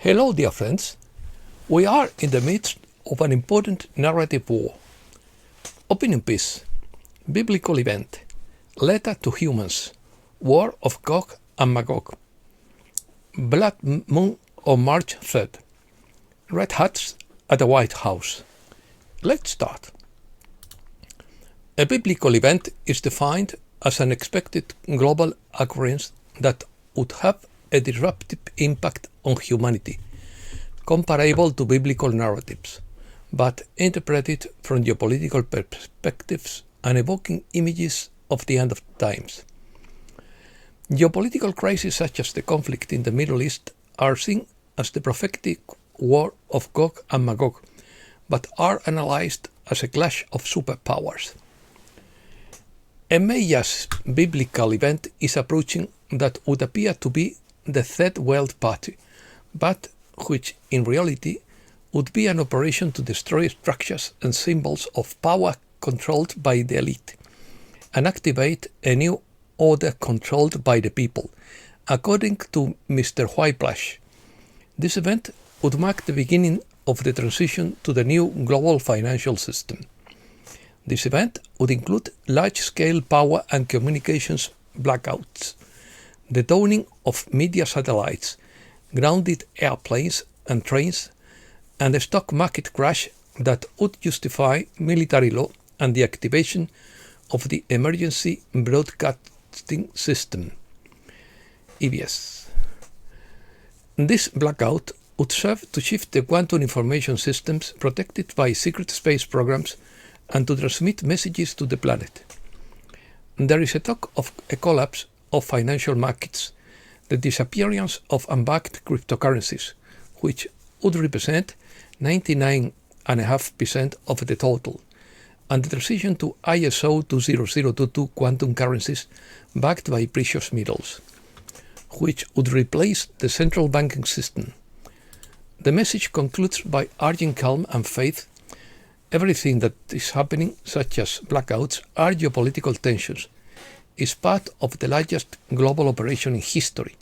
Hello, dear friends. We are in the midst of an important narrative war. Opinion piece, biblical event, letter to humans, war of Gog and Magog, blood moon on March 3rd, red hats at the White House. Let's start. A biblical event is defined as an expected global occurrence that would have a disruptive impact on humanity, comparable to biblical narratives, but interpreted from geopolitical perspectives and evoking images of the end of times. Geopolitical crises such as the conflict in the Middle East are seen as the prophetic war of Gog and Magog, but are analyzed as a clash of superpowers. A major biblical event is approaching that would appear to be the Third World Party, but which in reality would be an operation to destroy structures and symbols of power controlled by the elite and activate a new order controlled by the people, according to Mr. Whiplash. This event would mark the beginning of the transition to the new global financial system. This event would include large-scale power and communications blackouts, the downing of media satellites, grounded airplanes and trains, and a stock market crash that would justify military law and the activation of the Emergency Broadcasting System, EBS. This blackout would serve to shift the quantum information systems protected by secret space programs and to transmit messages to the planet. There is a talk of a collapse of financial markets, the disappearance of unbacked cryptocurrencies, which would represent 99.5% of the total, and the transition to ISO 20022 quantum currencies backed by precious metals, which would replace the central banking system. The message concludes by urging calm and faith. Everything that is happening, such as blackouts, are geopolitical tensions, is part of the largest global operation in history,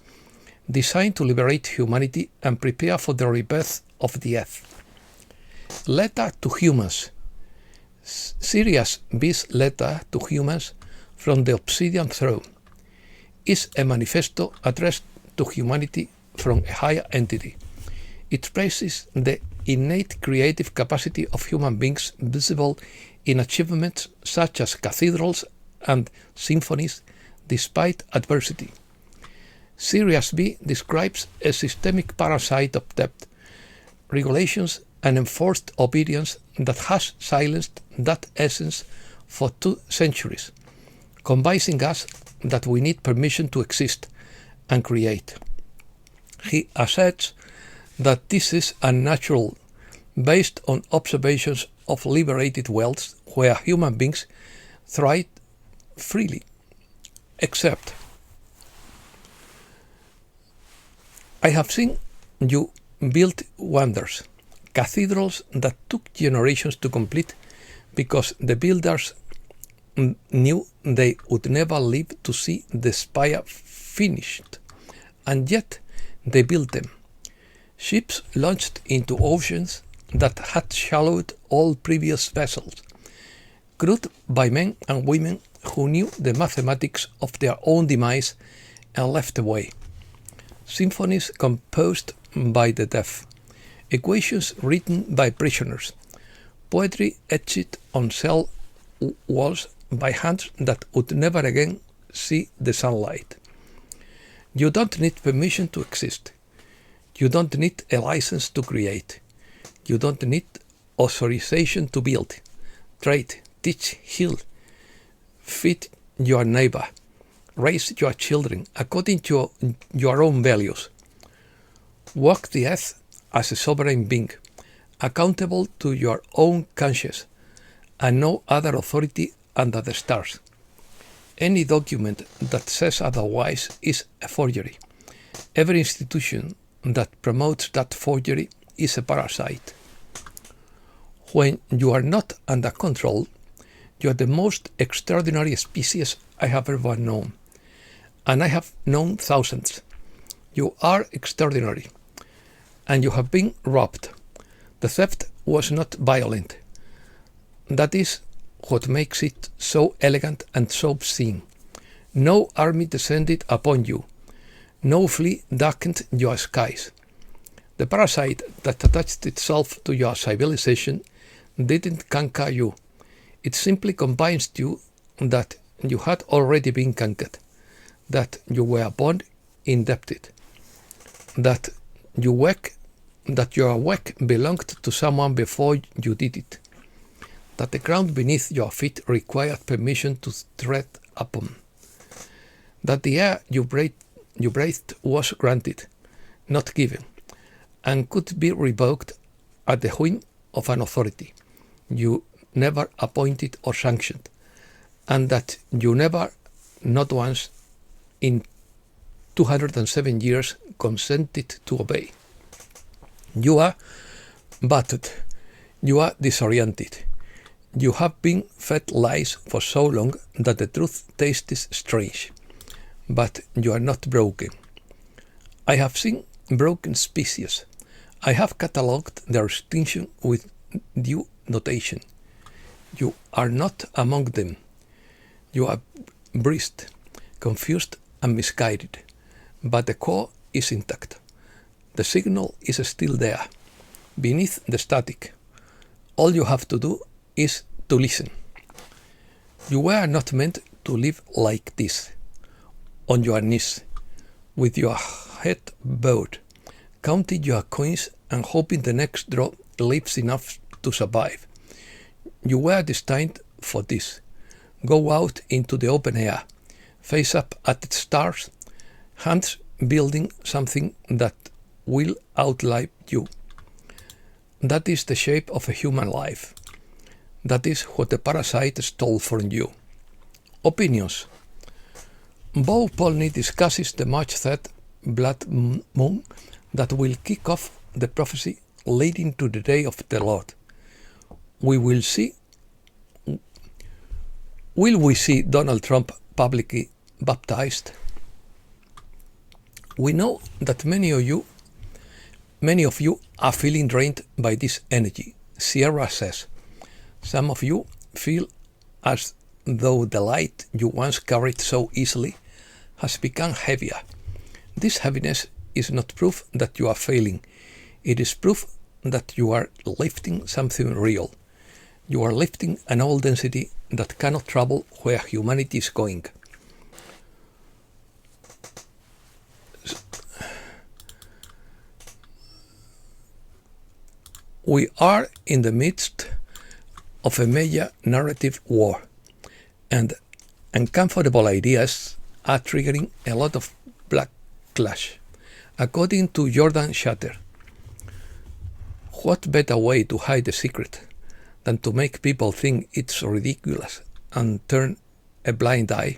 designed to liberate humanity and prepare for the rebirth of the earth. Letter to humans. Sirius B's letter to humans from the Obsidian Throne is a manifesto addressed to humanity from a higher entity. It praises the innate creative capacity of human beings visible in achievements such as cathedrals and symphonies despite adversity. Sirius B describes a systemic parasite of debt, regulations and enforced obedience that has silenced that essence for 2 centuries, convincing us that we need permission to exist and create. He asserts that this is unnatural, based on observations of liberated worlds where human beings thrive freely, except I have seen you build wonders, cathedrals that took generations to complete because the builders knew they would never live to see the spire finished, and yet they built them. Ships launched into oceans that had swallowed all previous vessels, crewed by men and women who knew the mathematics of their own demise and left away. Symphonies composed by the deaf, equations written by prisoners, poetry etched on cell walls by hands that would never again see the sunlight. You don't need permission to exist. You don't need a license to create. You don't need authorization to build, trade, teach, heal, feed your neighbor, raise your children according to your own values. Walk the earth as a sovereign being, accountable to your own conscience, and no other authority under the stars. Any document that says otherwise is a forgery. Every institution that promotes that forgery is a parasite. When you are not under control, you are the most extraordinary species I have ever known, and I have known thousands. You are extraordinary. and you have been robbed. The theft was not violent. That is what makes it so elegant and so obscene. No army descended upon you. No fleet darkened your skies. The parasite that attached itself to your civilization didn't conquer you. It simply convinced you that you had already been conquered, that you were born indebted, that your work belonged to someone before you did it, that the ground beneath your feet required permission to tread upon, that the air you breathed was granted, not given, and could be revoked at the whim of an authority you never appointed or sanctioned, and that you never, not once in 207 years, consented to obey. You are battered. You are disoriented. You have been fed lies for so long that the truth tastes strange. But you are not broken. I have seen broken species. I have catalogued their extinction with due notation. You are not among them. You are bruised, confused, and misguided. But the core is intact. The signal is still there, beneath the static. All you have to do is to listen. You were not meant to live like this, on your knees, with your head bowed, counting your coins and hoping the next draw leaves enough to survive. You were destined for this. Go out into the open air, face up at the stars, hands building something that will outlive you. That is the shape of a human life. That is what the parasite stole from you. Opinions. Bo Polney discusses the March 3rd blood moon that will kick off the prophecy leading to the day of the Lord. Will we see Donald Trump publicly baptized? We know that many of you are feeling drained by this energy, Sierra says. Some of you feel as though the light you once carried so easily has become heavier. This heaviness is not proof that you are failing. It is proof that you are lifting something real. You are lifting an old density that cannot travel where humanity is going. We are in the midst of a major narrative war, and uncomfortable ideas are triggering a lot of backlash. According to Jordan Shatter, what better way to hide the secret than to make people think it's ridiculous and turn a blind eye,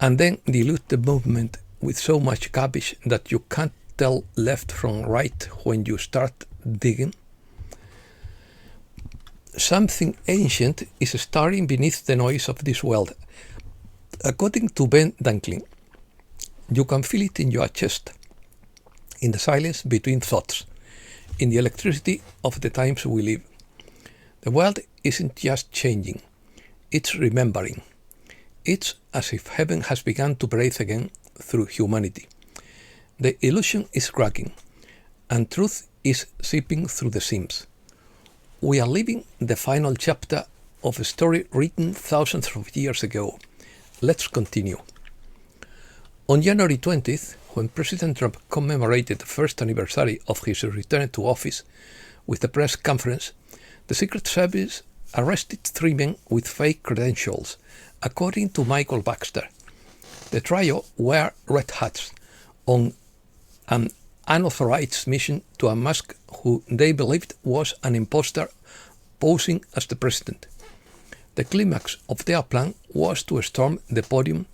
and then dilute the movement with so much garbage that you can't tell left from right when you start digging? Something ancient is stirring beneath the noise of this world. According to Ben Dunklin, you can feel it in your chest, in the silence between thoughts, in the electricity of the times we live. The world isn't just changing, it's remembering. It's as if heaven has begun to breathe again through humanity. The illusion is cracking, and truth is seeping through the seams. We are living the final chapter of a story written thousands of years ago. Let's continue. On January 20th, when President Trump commemorated the first anniversary of his return to office with a press conference, the Secret Service arrested 3 men with fake credentials, according to Michael Baxter. The trio wore red hats on an unauthorized mission to unmask who they believed was an imposter posing as the president. The climax of their plan was to storm the podium,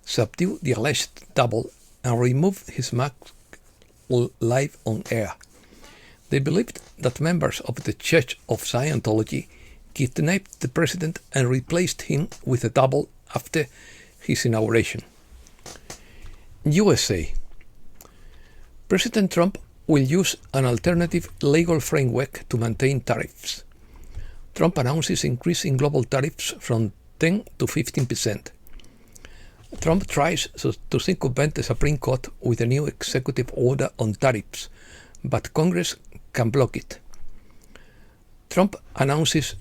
subdue the alleged double, and remove his mask live on air. They believed that members of the Church of Scientology kidnapped the president and replaced him with a double after his inauguration. USA. President Trump will use an alternative legal framework to maintain tariffs. Trump announces increasing global tariffs from 10 to 15%. Trump tries to circumvent the Supreme Court with a new executive order on tariffs, but Congress can block it. Trump announces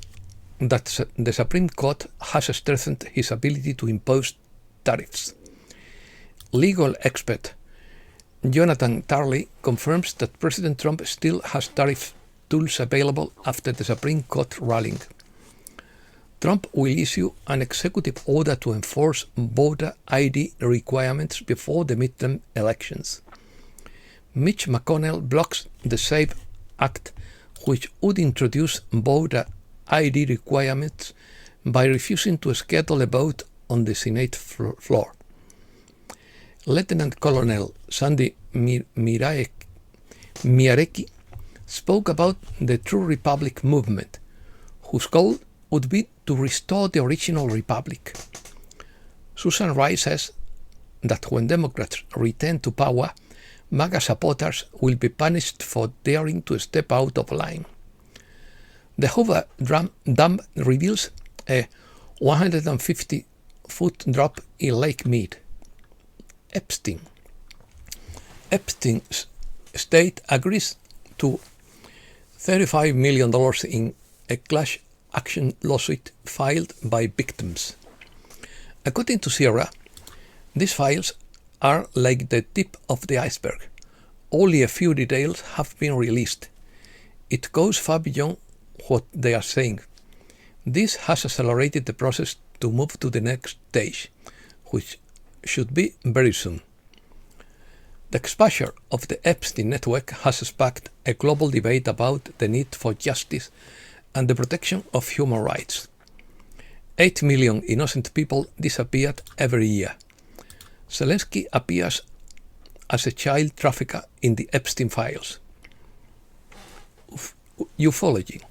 that the Supreme Court has strengthened his ability to impose tariffs. Legal expert Jonathan Turley confirms that President Trump still has tariff tools available after the Supreme Court ruling. Trump will issue an executive order to enforce voter ID requirements before the midterm elections. Mitch McConnell blocks the SAFE Act, which would introduce voter ID requirements, by refusing to schedule a vote on the Senate floor. Lieutenant Colonel Sandy Miareki spoke about the True Republic movement, whose goal would be to restore the original republic. Susan Rice says that when Democrats return to power, MAGA supporters will be punished for daring to step out of line. The Hoover Dam reveals a 150-foot drop in Lake Mead. Epstein's state agrees to $35 million in a class action lawsuit filed by victims. According to Sierra, these files are like the tip of the iceberg. Only a few details have been released. It goes far beyond what they are saying. This has accelerated the process to move to the next stage, which should be very soon. The exposure of the Epstein network has sparked a global debate about the need for justice and the protection of human rights. 8 million innocent people disappeared every year. Zelensky appears as a child trafficker in the Epstein files. Ufology.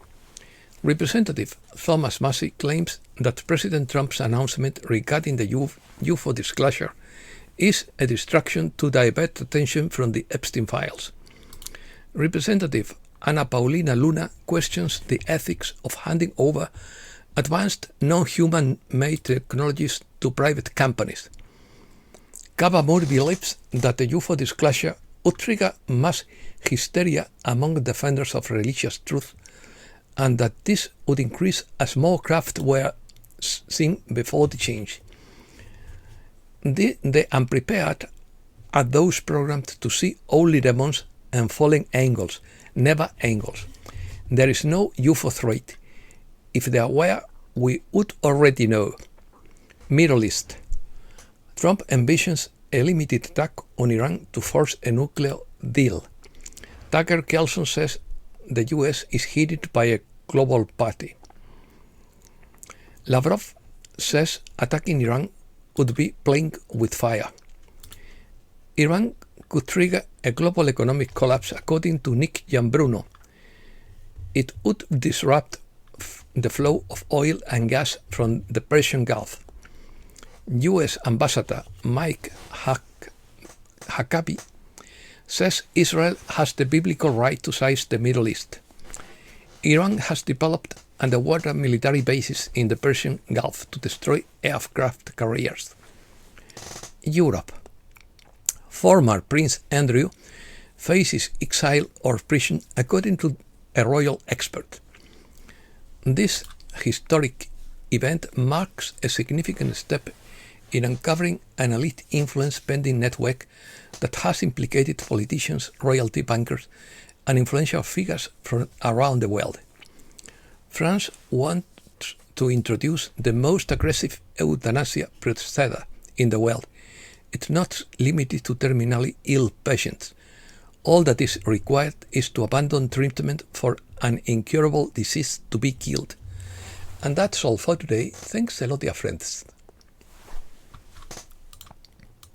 Representative Thomas Massey claims that President Trump's announcement regarding the UFO disclosure is a distraction to divert attention from the Epstein files. Representative Ana Paulina Luna questions the ethics of handing over advanced non-human-made technologies to private companies. Kaba Moore believes that the UFO disclosure would trigger mass hysteria among defenders of religious truth, and that this would increase as more craft were seen before the change. The unprepared are those programmed to see only demons and fallen angels, never angels. There is no UFO threat. If there were, we would already know. Middle East. Trump envisions a limited attack on Iran to force a nuclear deal. Tucker Carlson says the US is headed by a global party. Lavrov says attacking Iran would be playing with fire. Iran could trigger a global economic collapse, according to Nick Giambruno. It would disrupt the flow of oil and gas from the Persian Gulf. US Ambassador Mike Huckabee says Israel has the biblical right to seize the Middle East. Iran has developed underwater military bases in the Persian Gulf to destroy aircraft carriers. Europe. Former Prince Andrew faces exile or prison, according to a royal expert. This historic event marks a significant step in uncovering an elite influence-spending network that has implicated politicians, royalty bankers, and influential figures from around the world. France wants to introduce the most aggressive euthanasia procedure in the world. It's not limited to terminally ill patients. All that is required is to abandon treatment for an incurable disease to be killed. And that's all for today. Thanks a lot, dear friends.